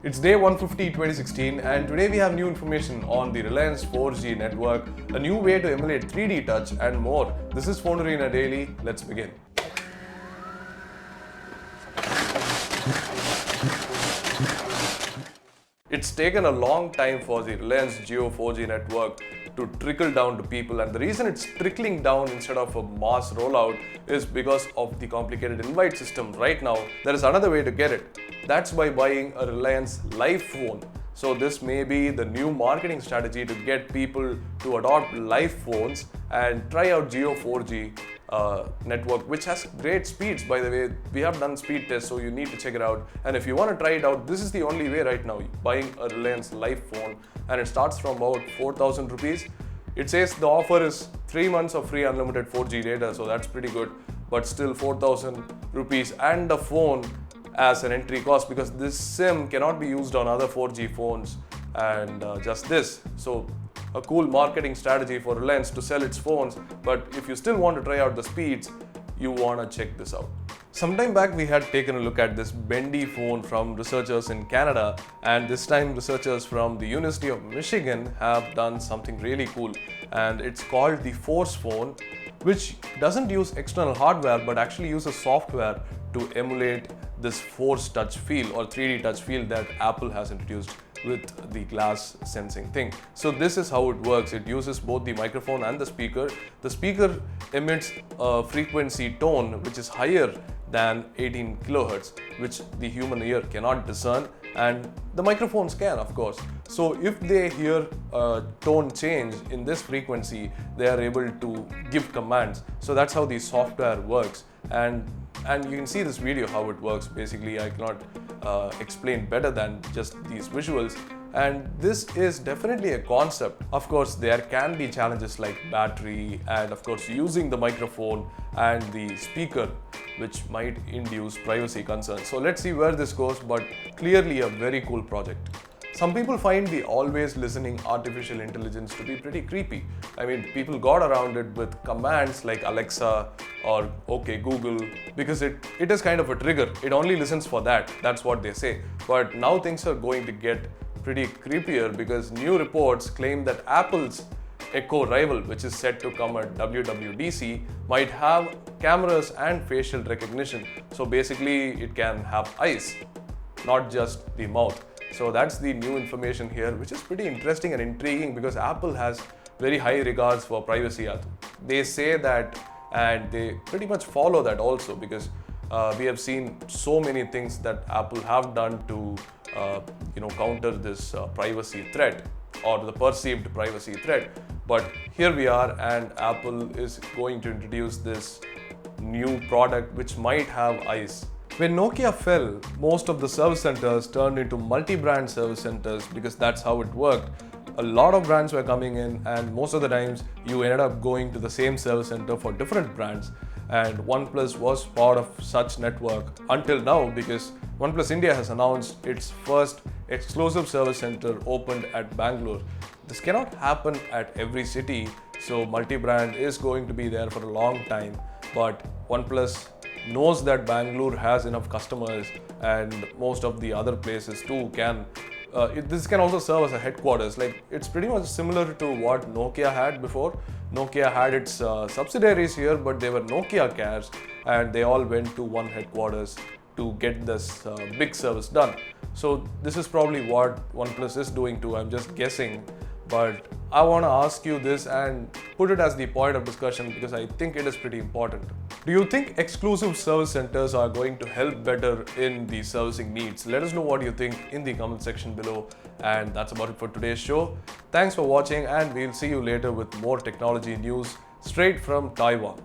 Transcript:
It's day 150 2016 and today we have new information on the Reliance 4G network, a new way to emulate 3D touch and more. This is FoneArena Daily. Let's begin. It's taken a long time for the Reliance Jio 4G network to trickle down to people, and the reason it's trickling down instead of a mass rollout is because of the complicated invite system. Right now, there is another way to get it. That's by buying a Reliance Live phone. So this may be the new marketing strategy to get people to adopt live phones and try out Jio 4G network, which has great speeds. By the way, we have done speed tests, so you need to check it out. And if you want to try it out, this is the only way right now, buying a Reliance Live phone, and it starts from about 4,000 rupees. It says the offer is 3 months of free unlimited 4G data, so that's pretty good, but still 4,000 rupees and the phone as an entry cost, because this SIM cannot be used on other 4G phones and just this. So a cool marketing strategy for Reliance to sell its phones, but if you still want to try out the speeds, you want to check this out. Sometime back we had taken a look at this bendy phone from researchers in Canada, and this time researchers from the University of Michigan have done something really cool, and it's called the Force phone, which doesn't use external hardware but actually uses software to emulate this Force touch feel or 3D touch feel that Apple has introduced with the glass sensing thing. So this is how it works. It uses both the microphone and the speaker. The speaker emits a frequency tone which is higher than 18 kilohertz, which the human ear cannot discern, and the microphones can, of course. So if they hear a tone change in this frequency, they are able to give commands. So that's how the software works, and you can see this video how it works. Basically, I cannot explain better than just these visuals, and this is definitely a concept. Of course, there can be challenges like battery and of course using the microphone and the speaker, which might induce privacy concerns. So let's see where this goes, but clearly a very cool project. Some people find the always listening artificial intelligence to be pretty creepy. I mean, people got around it with commands like Alexa or OK Google, because it is kind of a trigger. It only listens for that. That's what they say. But now things are going to get pretty creepier, because new reports claim that Apple's Echo Rival, which is set to come at WWDC, might have cameras and facial recognition. So basically it can have eyes, not just the mouth. So that's the new information here, which is pretty interesting and intriguing, because Apple has very high regards for privacy. They say that, and they pretty much follow that also, because we have seen so many things that Apple have done to counter this privacy threat or the perceived privacy threat. But here we are, and Apple is going to introduce this new product which might have eyes. When Nokia fell, most of the service centers turned into multi-brand service centers, because that's how it worked. A lot of brands were coming in, and most of the times you ended up going to the same service center for different brands. And OnePlus was part of such network until now, because OnePlus India has announced its first exclusive service center opened at Bangalore. This cannot happen at every city, so multi-brand is going to be there for a long time. But OnePlus knows that Bangalore has enough customers, and most of the other places too can. This can also serve as a headquarters. Like, it's pretty much similar to what Nokia had before. Nokia had its subsidiaries here, but they were Nokia Cares, and they all went to one headquarters to get this big service done. So this is probably what OnePlus is doing too. I'm just guessing, but I want to ask you this and put it as the point of discussion, because I think it is pretty important. Do you think exclusive service centers are going to help better in the servicing needs? Let us know what you think in the comment section below. And that's about it for today's show. Thanks for watching, and we'll see you later with more technology news straight from Taiwan.